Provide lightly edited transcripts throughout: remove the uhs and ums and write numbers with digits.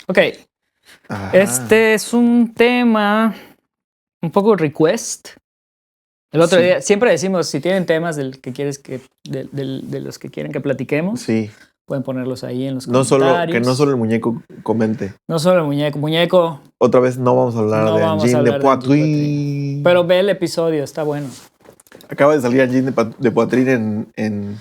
Ok, este es un tema un poco request. El otro día, siempre decimos, si tienen temas de los que quieren que platiquemos, Sí. pueden ponerlos ahí en los No comentarios. no solo el muñeco comente. No solo el muñeco. Muñeco. Otra vez no vamos a hablar de Angine de Poitrine. Pero ve el episodio, está bueno. Acaba de salir Angine de Poitrine en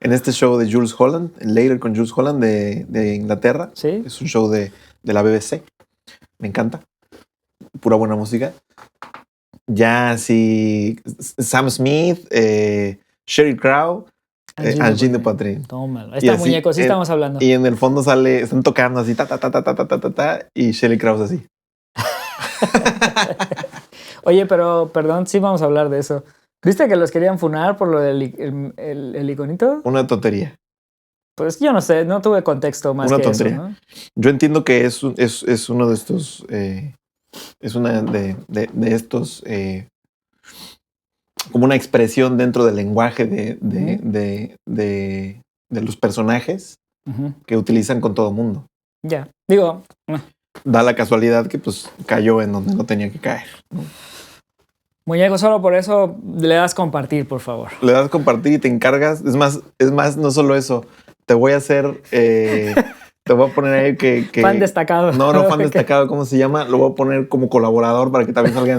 este show de Jules Holland, en Later con Jules Holland de Inglaterra. Sí. Es un show de la BBC. Me encanta. Pura buena música. Ya sí, Sam Smith, Sheryl Crow, Angine de Poitrine. Tómalo. Ahí está muñeco, sí estamos hablando. Y en el fondo están tocando así, y Sheryl Crow así. Oye, pero perdón, sí vamos a hablar de eso. ¿Viste que los querían funar por lo del el iconito? Una tontería. Pues yo no sé, no tuve contexto más que eso, ¿no? Yo entiendo que es uno de estos, es una de estos, como una expresión dentro del lenguaje de los personajes que utilizan con todo mundo. Ya, digo... Da la casualidad que pues cayó en donde no tenía que caer, ¿no? Muñeco, solo por eso le das compartir, por favor. Le das compartir y te encargas. Es más, no solo eso. Te voy a hacer... te voy a poner ahí que... Fan destacado. No, fan destacado. ¿Cómo se llama? Lo voy a poner como colaborador para que también salga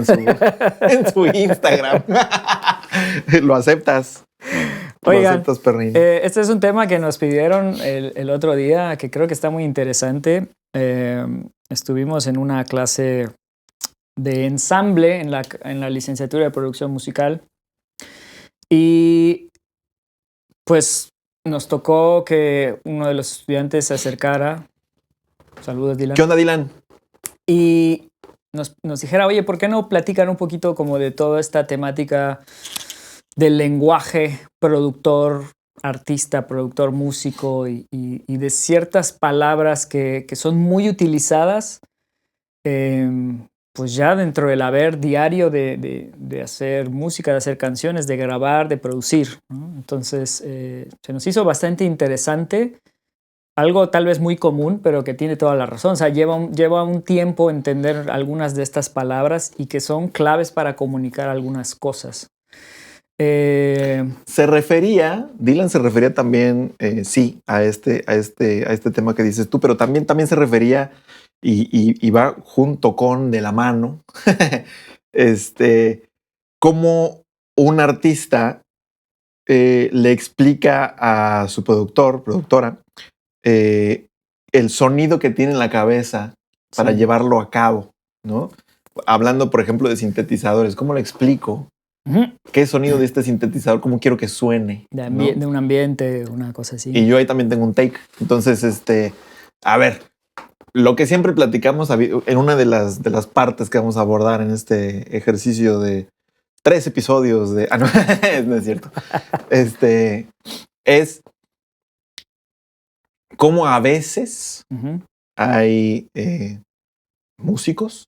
en su Instagram. Lo aceptas. Oigan, lo aceptas, perrín. Este es un tema que nos pidieron el otro día, que creo que está muy interesante. Estuvimos en una clase de ensamble en la licenciatura de producción musical y pues nos tocó que uno de los estudiantes se acercara. Saludos, Dylan. ¿Qué onda, Dylan? Y nos dijera, oye, ¿por qué no platican un poquito como de toda esta temática del lenguaje productor, artista, productor, músico y de ciertas palabras que son muy utilizadas pues ya dentro del haber diario de hacer música, de hacer canciones, de grabar, de producir, ¿no? Entonces se nos hizo bastante interesante, algo tal vez muy común, pero que tiene toda la razón. O sea, lleva un tiempo entender algunas de estas palabras y que son claves para comunicar algunas cosas. Dylan se refería también, sí, a este tema que dices tú, pero también se refería y va junto con, de la mano, cómo un artista le explica a su productora, el sonido que tiene en la cabeza para llevarlo a cabo, ¿no? Hablando, por ejemplo, de sintetizadores, ¿cómo le explico? ¿Qué sonido de este sintetizador? ¿Cómo quiero que suene? De un ambiente, una cosa así. Y yo ahí también tengo un take. Entonces, a ver, lo que siempre platicamos en una de las partes que vamos a abordar en este ejercicio de 3 episodios de... no, no es cierto. Es cómo a veces hay músicos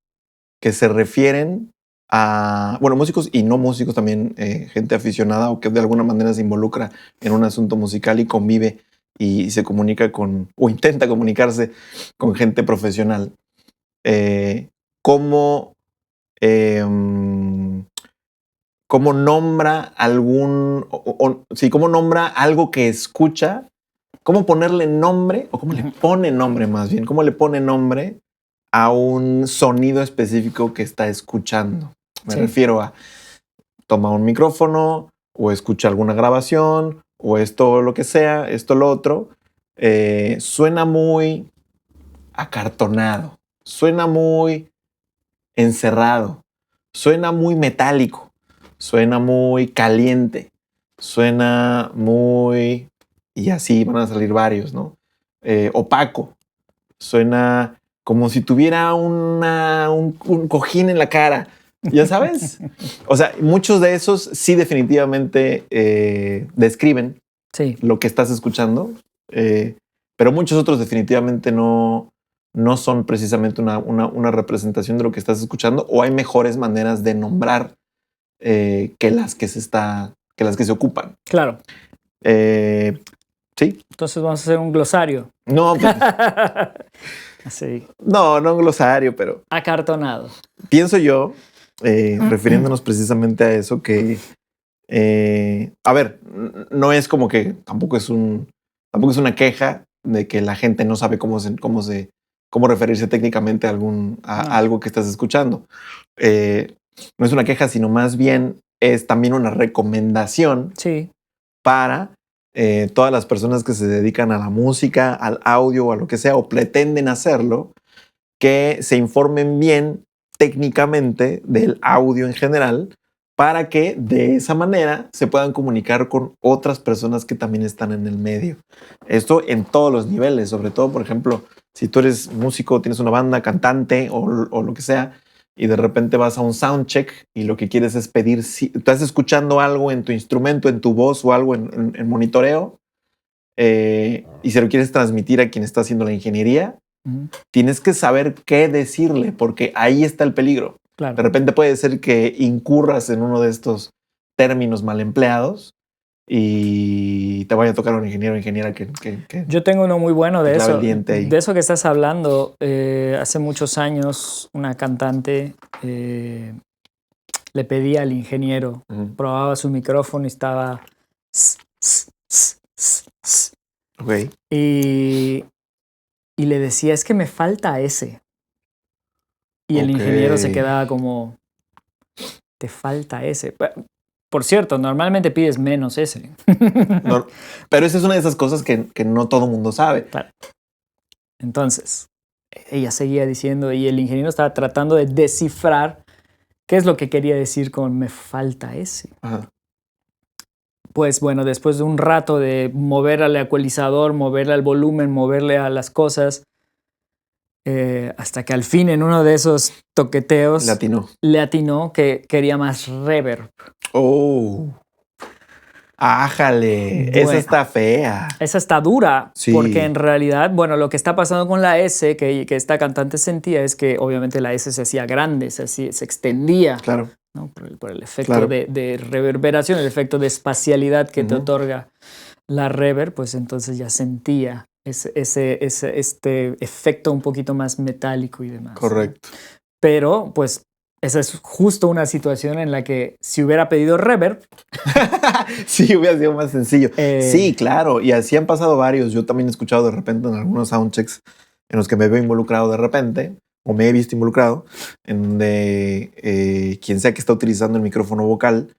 que se refieren a, bueno, músicos y no músicos también, gente aficionada o que de alguna manera se involucra en un asunto musical y convive y se comunica o intenta comunicarse con gente profesional. ¿Cómo nombra cómo nombra algo que escucha? ¿Cómo ponerle nombre? O cómo le pone nombre más bien. ¿Cómo le pone nombre a un sonido específico que está escuchando? Me refiero a toma un micrófono o escucha alguna grabación o esto lo que sea, esto lo otro. Suena muy acartonado, suena muy encerrado, suena muy metálico, suena muy caliente, suena muy... Y así van a salir varios, ¿no? Opaco, suena como si tuviera un cojín en la cara, ¿ya sabes? O sea, muchos de esos sí definitivamente describen lo que estás escuchando, pero muchos otros definitivamente no son precisamente una representación de lo que estás escuchando, o hay mejores maneras de nombrar que las que se ocupan. Claro. Sí. Entonces vamos a hacer un glosario. No, pues, Así, No, no un glosario, pero acartonado. pienso yo, refiriéndonos precisamente a eso, que, a ver, no es como que tampoco es una queja de que la gente no sabe cómo referirse técnicamente a No. algo que estás escuchando. No es una queja, sino más bien es también una recomendación Sí, para todas las personas que se dedican a la música, al audio o a lo que sea, o pretenden hacerlo, que se informen bien técnicamente del audio en general para que de esa manera se puedan comunicar con otras personas que también están en el medio. Esto en todos los niveles, sobre todo, por ejemplo, si tú eres músico, tienes una banda, cantante o lo que sea, y de repente vas a un soundcheck y lo que quieres es pedir, si estás escuchando algo en tu instrumento, en tu voz o algo en monitoreo, y se lo quieres transmitir a quien está haciendo la ingeniería, tienes que saber qué decirle, porque ahí está el peligro. claro. De repente puede ser que incurras en uno de estos términos mal empleados y te vaya a tocar un ingeniero o ingeniera que Yo tengo uno muy bueno de clava el eso. diente ahí. De eso que estás hablando. Hace muchos años, una cantante le pedía al ingeniero, probaba su micrófono y estaba... Ok. Y le decía, es que me falta ese. Y el Ok. ingeniero se quedaba como, te falta ese. Por cierto, normalmente pides menos ese. No, pero esa es una de esas cosas que no todo mundo sabe. Claro. Entonces, ella seguía diciendo y el ingeniero estaba tratando de descifrar qué es lo que quería decir con me falta ese. Ajá. Pues bueno, después de un rato de mover al ecualizador, moverle al volumen, moverle a las cosas, hasta que al fin en uno de esos toqueteos Latino. le atinó que quería más reverb. Oh. Ájale. Bueno. Esa está fea. Esa está dura, Sí. porque en realidad, bueno, lo que está pasando con la S que esta cantante sentía es que obviamente la S se hacía grande, se extendía, Claro. ¿no? Por el efecto Claro. de reverberación, el efecto de espacialidad que te Ujú. otorga la reverb, pues entonces ya sentía este efecto un poquito más metálico y demás. Correcto. ¿no? Pero, pues, esa es justo una situación en la que si hubiera pedido reverb... Sí, hubiera sido más sencillo. Sí, claro. Y así han pasado varios. Yo también he escuchado de repente en algunos soundchecks en los que me veo involucrado de repente, o me he visto involucrado, en donde quien sea que está utilizando el micrófono vocal,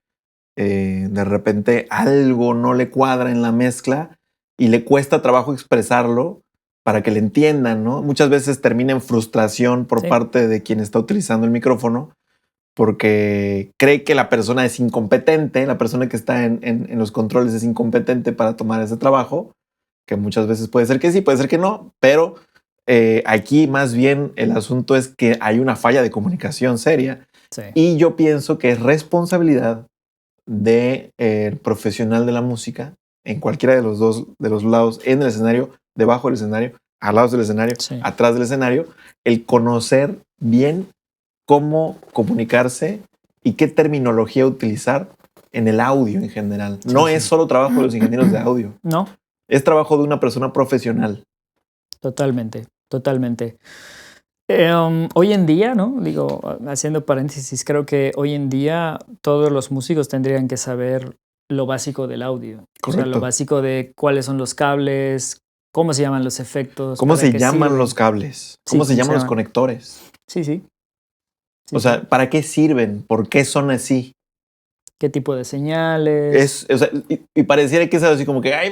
de repente algo no le cuadra en la mezcla y le cuesta trabajo expresarlo para que le entiendan, ¿no? Muchas veces termina en frustración por Sí. parte de quien está utilizando el micrófono porque cree que la persona es incompetente, la persona que está en los controles es incompetente para tomar ese trabajo, que muchas veces puede ser que sí, puede ser que no, pero aquí más bien el asunto es que hay una falla de comunicación seria Sí. y yo pienso que es responsabilidad del profesional de la música en cualquiera de los lados, en el escenario, debajo del escenario, al lado del escenario, Sí. atrás del escenario, el conocer bien cómo comunicarse y qué terminología utilizar en el audio en general. Sí, No sí. es solo trabajo de los ingenieros de audio, No, es trabajo de una persona profesional. totalmente, totalmente. Hoy en día, ¿no? Digo, haciendo paréntesis, creo que hoy en día todos los músicos tendrían que saber lo básico del audio. O sea, lo Correcto. básico de cuáles son los cables, cómo se llaman los efectos. ¿Cómo para se qué llaman sirven. los cables? Sí, ¿Cómo se ¿cómo llaman se los llaman? conectores? Sí, sí. Sí, O sea, sí. ¿para qué sirven? ¿Por qué son así? ¿Qué tipo de señales? O sea, y pareciera que es así como que, ay,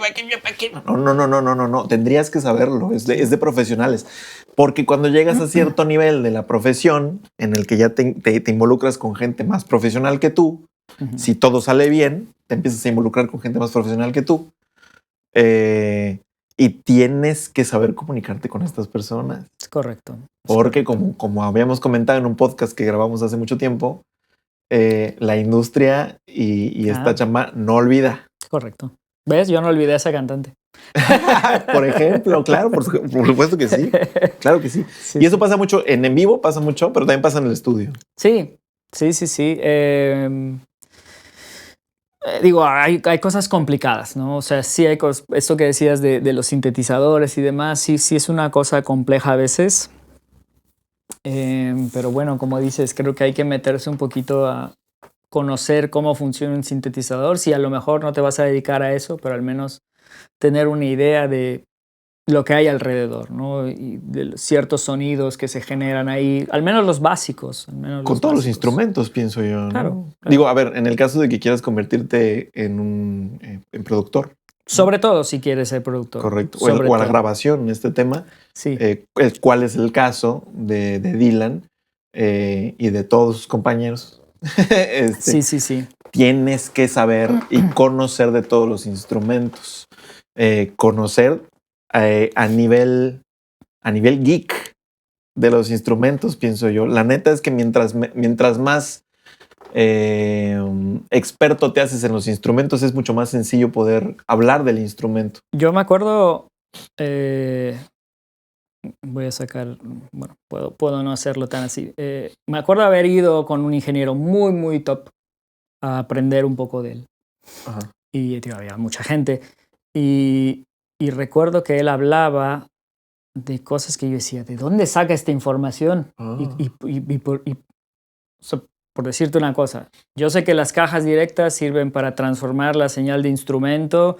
no. Tendrías que saberlo. Es de profesionales. Porque cuando llegas a cierto nivel de la profesión, en el que ya te involucras con gente más profesional que tú, Ujú. si todo sale bien, te empiezas a involucrar con gente más profesional que tú. Y tienes que saber comunicarte con estas personas. Es correcto. Es Porque correcto. como habíamos comentado en un podcast que grabamos hace mucho tiempo, la industria y esta chamba no olvida. Correcto. ¿Ves? Yo no olvidé a esa cantante. Por ejemplo, claro, por supuesto que sí. Claro que sí. Sí, Y eso sí. pasa mucho en vivo, pasa mucho, pero también pasa en el estudio. Sí, sí, sí, sí. Digo, hay cosas complicadas, ¿no? O sea, sí hay cosas, esto que decías de los sintetizadores y demás, sí es una cosa compleja a veces. Pero bueno, como dices, creo que hay que meterse un poquito a conocer cómo funciona un sintetizador. Si a lo mejor no te vas a dedicar a eso, pero al menos tener una idea de lo que hay alrededor, ¿no? Y de ciertos sonidos que se generan ahí, al menos los básicos. Con todos los instrumentos, pienso yo, ¿no? Claro. Digo, a ver, en el caso de que quieras convertirte en un en productor. Sobre todo si quieres ser productor. Correcto. O a la grabación en este tema. Sí. ¿Cuál es el caso de Dylan y de todos sus compañeros? Sí. Tienes que saber y conocer de todos los instrumentos. Conocer a nivel geek de los instrumentos, pienso yo. La neta es que mientras más experto te haces en los instrumentos, es mucho más sencillo poder hablar del instrumento. Yo me acuerdo, voy a sacar, bueno, puedo no hacerlo tan así. Me acuerdo haber ido con un ingeniero muy, muy top a aprender un poco de él. Ajá. Y tío, había mucha gente. Y recuerdo que él hablaba de cosas que yo decía, ¿de dónde saca esta información? Por decirte una cosa, yo sé que las cajas directas sirven para transformar la señal de instrumento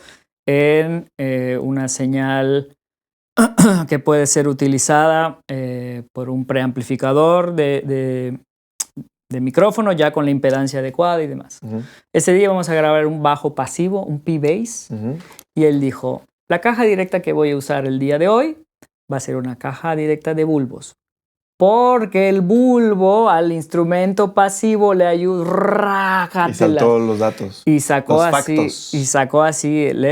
en una señal que puede ser utilizada por un preamplificador de micrófono ya con la impedancia adecuada y demás. Uh-huh. Ese día vamos a grabar un bajo pasivo, un P-Bass, uh-huh. Y él dijo, la caja directa que voy a usar el día de hoy va a ser una caja directa de bulbos. Porque el bulbo al instrumento pasivo le ayuda. Y saltó los datos. Y sacó los así. factos. Y sacó así el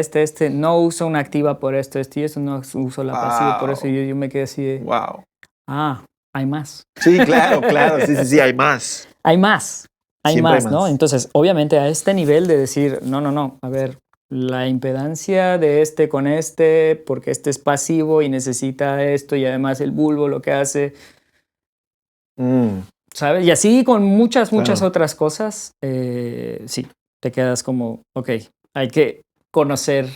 no uso una activa por esto y eso, no uso la pasiva por eso. Y yo me quedé así de. Wow. Hay más. Sí, claro. Sí, hay más. Hay más. Hay Siempre más, ¿no? Entonces, obviamente, a este nivel de decir, no, a ver, la impedancia de este con este, porque este es pasivo y necesita esto, y además el bulbo lo que hace. ¿Sabes? Y así con muchas otras cosas, sí, te quedas como, ok, hay que conocer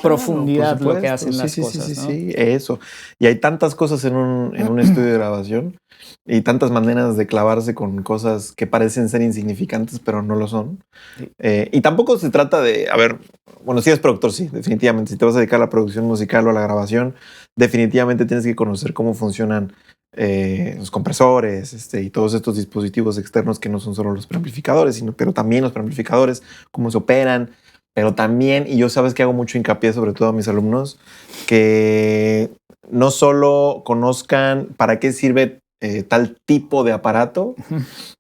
profundidad lo que hacen las cosas. Sí, eso. Y hay tantas cosas en un estudio de grabación y tantas maneras de clavarse con cosas que parecen ser insignificantes, pero no lo son. Sí. Y tampoco se trata de, a ver, bueno, si eres productor, sí, definitivamente. Si te vas a dedicar a la producción musical o a la grabación, definitivamente tienes que conocer cómo funcionan los compresores y todos estos dispositivos externos que no son solo los preamplificadores, pero también los preamplificadores, cómo se operan. Pero también, y yo sabes que hago mucho hincapié, sobre todo a mis alumnos, que no solo conozcan para qué sirve tal tipo de aparato,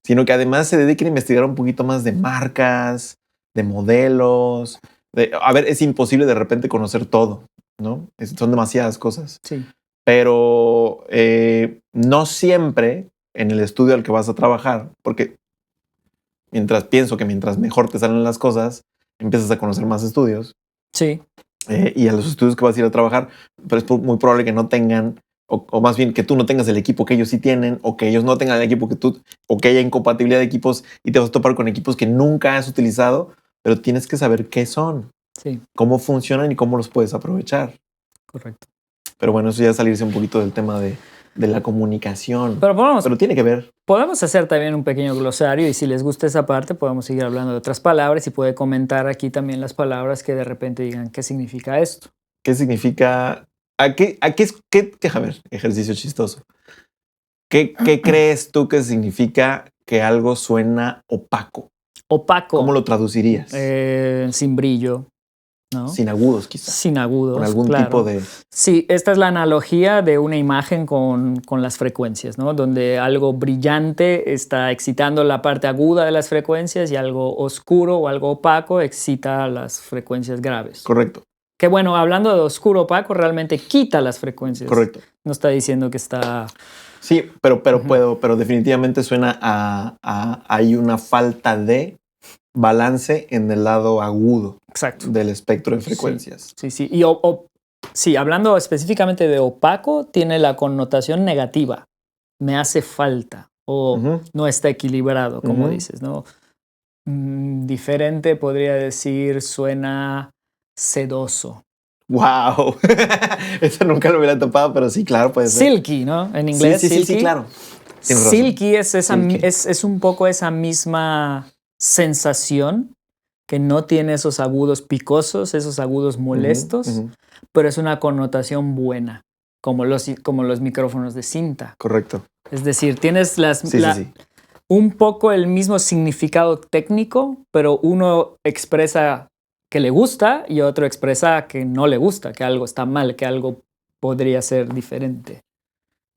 sino que además se dediquen a investigar un poquito más de marcas, de modelos. A ver, es imposible de repente conocer todo, ¿no? Son demasiadas cosas. Sí. Pero no siempre en el estudio al que vas a trabajar, porque mientras mejor te salen las cosas, empiezas a conocer más estudios. Sí. Y a los estudios que vas a ir a trabajar, pero es muy probable que no tengan, o más bien que tú no tengas el equipo que ellos sí tienen, o que ellos no tengan el equipo que tú, o que haya incompatibilidad de equipos y te vas a topar con equipos que nunca has utilizado, pero tienes que saber qué son, cómo funcionan y cómo los puedes aprovechar. Correcto. Pero bueno, eso ya es salirse un poquito del tema de la comunicación. Pero tiene que ver. Podemos hacer también un pequeño glosario y si les gusta esa parte podemos seguir hablando de otras palabras y puede comentar aquí también las palabras que de repente digan qué significa esto. ¿Qué significa? A ver, ejercicio chistoso. ¿Qué crees tú que significa que algo suena opaco? Opaco. ¿Cómo lo traducirías? Sin brillo. ¿No? Sin agudos, quizás. Sin agudos, con algún tipo de... Sí, esta es la analogía de una imagen con las frecuencias, ¿no? Donde algo brillante está excitando la parte aguda de las frecuencias y algo oscuro o algo opaco excita las frecuencias graves. Correcto. Que bueno, hablando de oscuro opaco, realmente quita las frecuencias. Correcto. No está diciendo que está... Sí, pero definitivamente suena a hay una falta de balance en el lado agudo. Exacto. Del espectro de frecuencias. Sí. Y sí, hablando específicamente de opaco, tiene la connotación negativa. Me hace falta o no está equilibrado, como dices, ¿no? Diferente podría decir suena sedoso. ¡Wow! Eso nunca lo hubiera topado, pero sí, claro, puede ser. Silky, ¿no? En inglés, Sí, silky. claro. Tienes razón. Silky es, Silky. es un poco esa misma sensación que no tiene esos agudos picosos, esos agudos molestos, pero es una connotación buena, como los micrófonos de cinta. Correcto. Es decir, tienes Sí. un poco el mismo significado técnico, pero uno expresa que le gusta y otro expresa que no le gusta, que algo está mal, que algo podría ser diferente.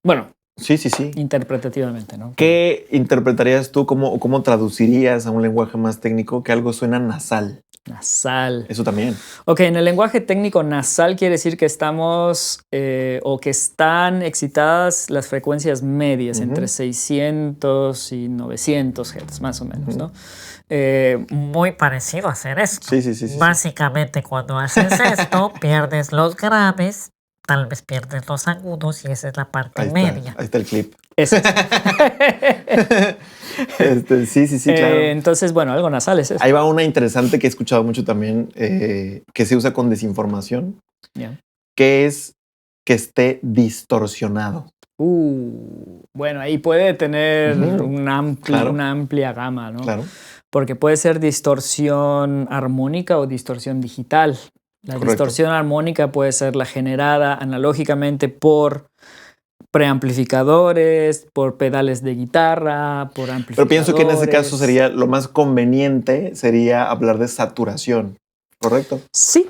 Bueno, Sí. interpretativamente, ¿no? ¿Qué interpretarías tú, cómo traducirías a un lenguaje más técnico que algo suena nasal? Nasal. Eso también. Ok, en el lenguaje técnico nasal quiere decir que estamos o que están excitadas las frecuencias medias, entre 600 y 900 Hz, más o menos, ¿no? Muy parecido a hacer esto. Sí. Básicamente, cuando haces esto, pierdes los graves, tal vez pierdes los agudos y esa es la parte media. Ahí está el clip. Eso es. Sí, claro. Entonces, bueno, algo nasal es eso. Ahí va una interesante que he escuchado mucho también, que se usa con desinformación, que es que esté distorsionado. Bueno, ahí puede tener una amplia gama, ¿no? Claro. Porque puede ser distorsión armónica o distorsión digital. La distorsión armónica puede ser la generada analógicamente por preamplificadores, por pedales de guitarra, por amplificadores. Pero pienso que en ese caso sería lo más conveniente sería hablar de saturación, ¿correcto? Sí,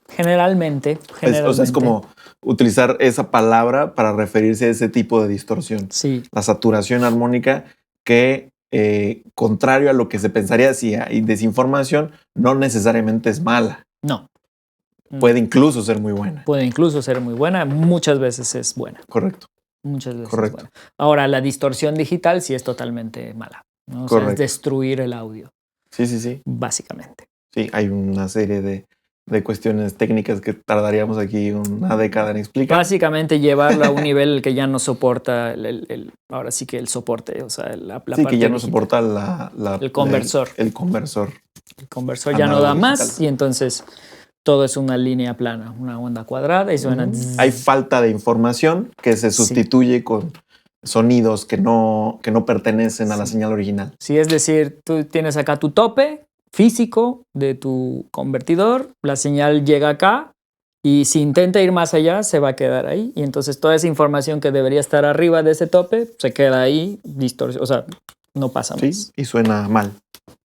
generalmente. O sea, es como utilizar esa palabra para referirse a ese tipo de distorsión. Sí. La saturación armónica que, contrario a lo que se pensaría si hay desinformación, no necesariamente es mala. No. Puede incluso ser muy buena. Puede incluso ser muy buena. Muchas veces es buena. Correcto. Muchas veces Correcto. es buena. Ahora, la distorsión digital sí es totalmente mala, ¿no? O sea, es destruir el audio. Sí. Básicamente. Sí, hay una serie de cuestiones técnicas que tardaríamos aquí una década en explicar. Básicamente llevarlo a un nivel que ya no soporta ahora sí que el soporte, o sea, la sí, parte que ya no digital. soporta el conversor. El conversor. El conversor ya no da más y entonces todo es una línea plana, una onda cuadrada y suena... Hay falta de información que se sustituye con sonidos que no pertenecen a la señal original. Sí, es decir, tú tienes acá tu tope físico de tu convertidor, la señal llega acá y si intenta ir más allá se va a quedar ahí y entonces toda esa información que debería estar arriba de ese tope se queda ahí distorsionada, o sea, no pasa más. Sí, y suena mal.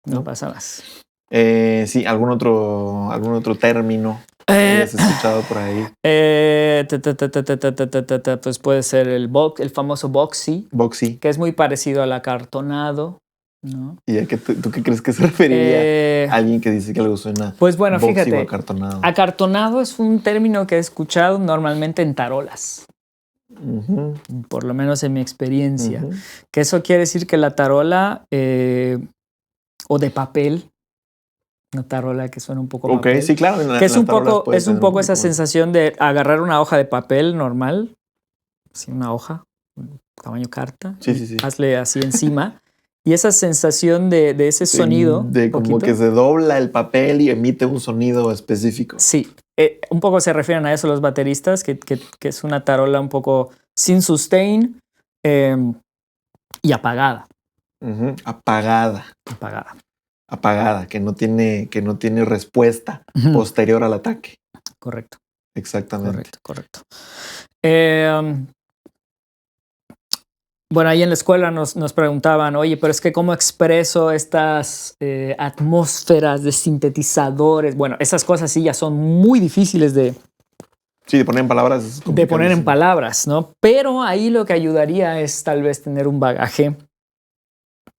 No pasa más. Sí, algún otro término que hayas escuchado por ahí. Pues puede ser el famoso boxy, que es muy parecido al acartonado, ¿no? ¿Y a tú qué crees que se referiría a alguien que dice que algo suena pues bueno, boxy fíjate, o acartonado? Acartonado es un término que he escuchado normalmente en tarolas. Por lo menos en mi experiencia. Que eso quiere decir que la tarola o de papel, una tarola que suena un poco papel. Sí, claro. Que es un poco esa sensación de agarrar una hoja de papel normal, así una hoja, tamaño carta, sí. hazle así encima, y esa sensación de ese sonido. De como que se dobla el papel y emite un sonido específico. Sí, un poco se refieren a eso los bateristas, que es una tarola un poco sin sustain y apagada. Apagada, que no tiene respuesta posterior al ataque. Correcto. Exactamente. Correcto. Bueno, ahí en la escuela nos preguntaban, oye, pero es que ¿cómo expreso estas atmósferas de sintetizadores? Bueno, esas cosas sí ya son muy difíciles de poner en palabras. De poner en palabras, ¿no? Pero ahí lo que ayudaría es tal vez tener un bagaje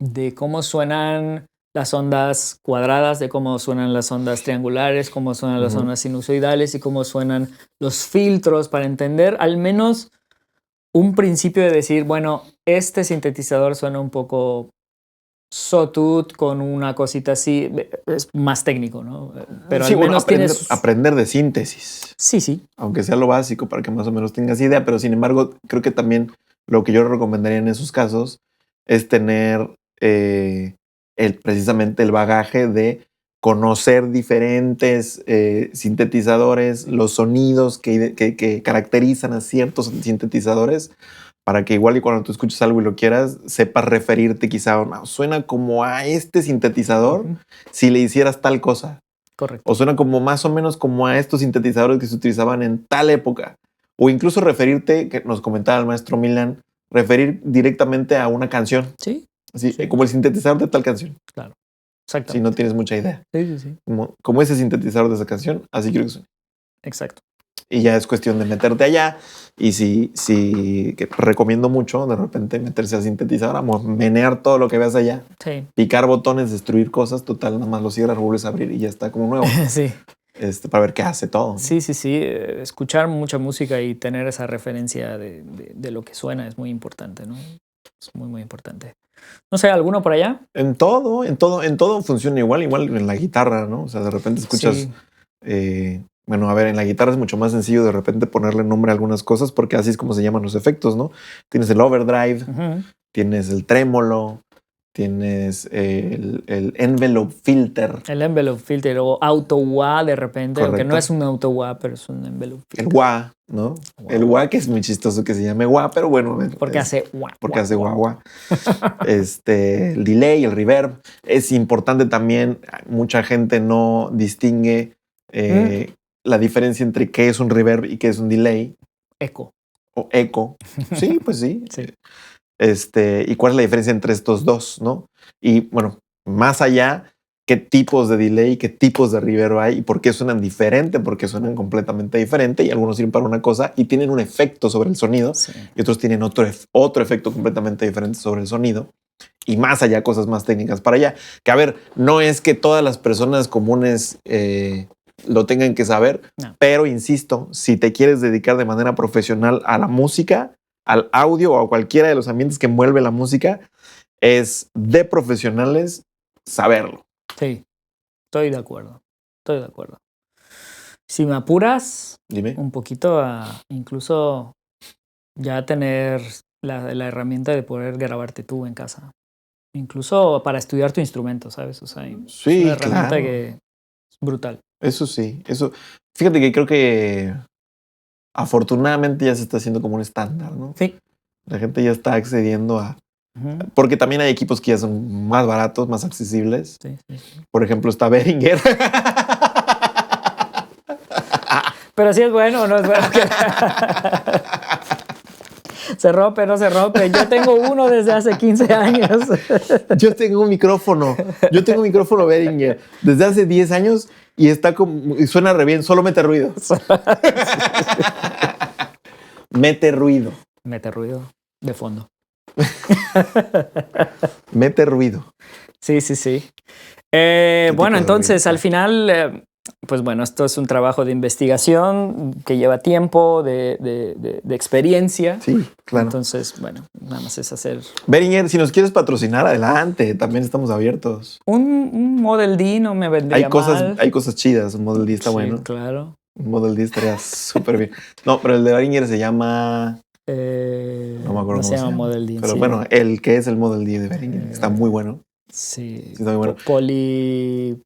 de cómo suenan las ondas cuadradas, de cómo suenan las ondas triangulares, cómo suenan las ondas sinusoidales y cómo suenan los filtros para entender al menos un principio de decir, bueno, este sintetizador suena un poco sawtooth con una cosita así, es más técnico, ¿no? Pero al menos aprender de síntesis. Sí. Aunque sea lo básico para que más o menos tengas idea, pero sin embargo, creo que también lo que yo recomendaría en esos casos es tener precisamente el bagaje de conocer diferentes sintetizadores, los sonidos que caracterizan a ciertos sintetizadores, para que igual y cuando tú escuches algo y lo quieras, sepas referirte quizá, no, suena como a este sintetizador si le hicieras tal cosa. Correcto. O suena como más o menos como a estos sintetizadores que se utilizaban en tal época. O incluso referirte, que nos comentaba el maestro Milan, referir directamente a una canción. Sí. Así, Sí. como el sintetizador de tal canción. Claro. Si Exactamente. no tienes mucha idea. Sí. Como ese sintetizador de esa canción, así quiero que suene. Exacto. Y ya es cuestión de meterte allá. Y que recomiendo mucho de repente meterse al sintetizador, menear todo lo que veas allá, Sí. picar botones, destruir cosas, total, nada más lo cierras, vuelves a abrir y ya está como nuevo. Sí. Para ver qué hace todo, ¿no? Sí. Escuchar mucha música y tener esa referencia de lo que suena es muy importante, ¿no? Es muy, muy importante. No sé, ¿alguno por allá? En todo funciona igual en la guitarra, ¿no? O sea, de repente escuchas, Sí. bueno, a ver, en la guitarra es mucho más sencillo de repente ponerle nombre a algunas cosas porque así es como se llaman los efectos, ¿no? Tienes el overdrive, tienes el trémolo, tienes el envelope filter. El envelope filter o auto wah de repente, Correcto. aunque no es un auto wah, pero es un envelope filter. El wah, ¿no? Wow. El wah, que es muy chistoso que se llame wah, pero bueno. Porque hace wah. Porque hace wah, wah. El delay, el reverb. Es importante también, mucha gente no distingue la diferencia entre qué es un reverb y qué es un delay. Eco. O eco. Sí, pues sí. Sí. Y cuál es la diferencia entre estos dos, ¿no? Y bueno, más allá, qué tipos de delay, qué tipos de reverb hay y por qué suenan diferente, porque suenan completamente diferente y algunos sirven para una cosa y tienen un efecto sobre el sonido y otros tienen otro efecto completamente diferente sobre el sonido. Y más allá, cosas más técnicas para allá. Que a ver, no es que todas las personas comunes lo tengan que saber, No. pero insisto, si te quieres dedicar de manera profesional a la música, al audio o a cualquiera de los ambientes que envuelve la música, es de profesionales saberlo. Sí, estoy de acuerdo. Si me apuras, Dime. un poquito a incluso ya tener la herramienta de poder grabarte tú en casa. Incluso para estudiar tu instrumento, ¿sabes? O sea, Sí, es una herramienta claro. que es brutal. Eso sí, eso. Fíjate que creo que afortunadamente ya se está haciendo como un estándar, ¿no? Sí. La gente ya está accediendo a... Porque también hay equipos que ya son más baratos, más accesibles. Sí. Por ejemplo, está Behringer. Pero sí es bueno o no es bueno. Se rompe, no se rompe. Yo tengo uno desde hace 15 años. Yo tengo un micrófono Behringer desde hace 10 años y y suena re bien, solo mete ruido. Mete ruido. Mete ruido de fondo. Mete ruido. Sí. Bueno, entonces al final, pues bueno, esto es un trabajo de investigación que lleva tiempo, de experiencia. Sí, claro. Entonces, bueno, nada más es hacer... Behringer, si nos quieres patrocinar, adelante. También estamos abiertos. Un Model D no me vendría mal. Hay cosas chidas. Un Model D está bueno. Claro. Un Model D estaría súper bien. No, pero el de Behringer se llama... no me acuerdo cómo se llama Model D. Pero sí. bueno, el que es el Model D de Behringer está muy bueno. Sí. Está muy bueno. Poly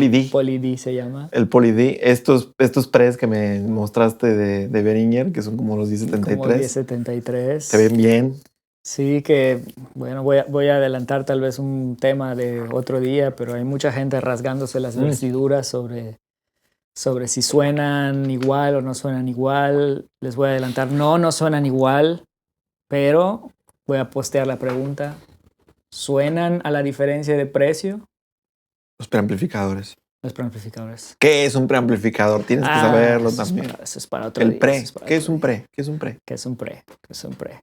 D. Poly D se llama. El Poly D. Estos pres que me mostraste de Behringer, que son como los 1073. Como 1073. Se ven bien. Sí, que bueno, voy a adelantar tal vez un tema de otro día, pero hay mucha gente rasgándose las vestiduras sobre si suenan igual o no suenan igual. Les voy a adelantar, no suenan igual, pero voy a postear la pregunta. ¿Suenan a la diferencia de precio? Los preamplificadores. Los preamplificadores. ¿Qué es un preamplificador? Tienes que saberlo también. Eso es para otro El día. pre. ¿Qué es un pre? ¿Qué es un pre? ¿Qué es un pre?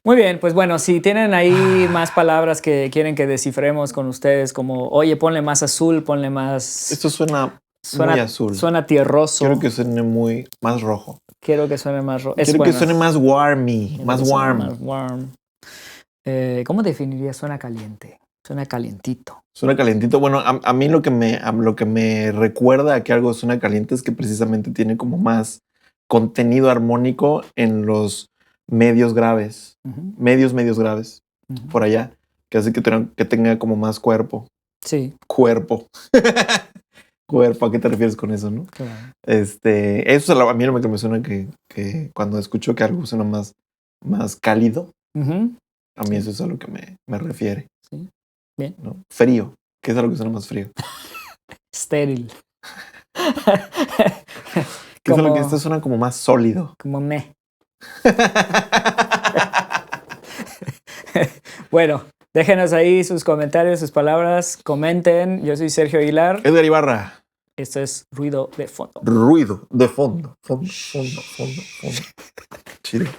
Muy bien, pues bueno, si tienen ahí más palabras que quieren que descifremos con ustedes, como, oye, ponle más azul, ponle más... Esto suena muy azul. Suena tierroso. Quiero que suene más rojo. Quiero que suene más rojo. Quiero que suene más warmy, más warm. Más warm. ¿Cómo definiría? Suena caliente. Suena calientito. Suena calientito. Bueno, a mí lo que me recuerda a que algo suena caliente es que precisamente tiene como más contenido armónico en los medios graves. Medios graves. Por allá. que hace que tenga como más cuerpo. Sí, Cuerpo. Cuerpo, ¿a qué te refieres con eso, no? claro. Eso es a mí lo que me suena que cuando escucho que algo suena más cálido, Ujú. a mí eso es a lo que me refiere. Sí. Bien. ¿No? Frío. ¿Qué es algo que suena más frío? Estéril. ¿Qué es algo que Como, esto suena como más sólido? como me. Bueno, déjenos ahí sus comentarios, sus palabras, comenten. Yo soy Sergio Aguilar. Edgar Ibarra. Esto es Ruido de Fondo. Ruido de fondo. Fondo. Chile.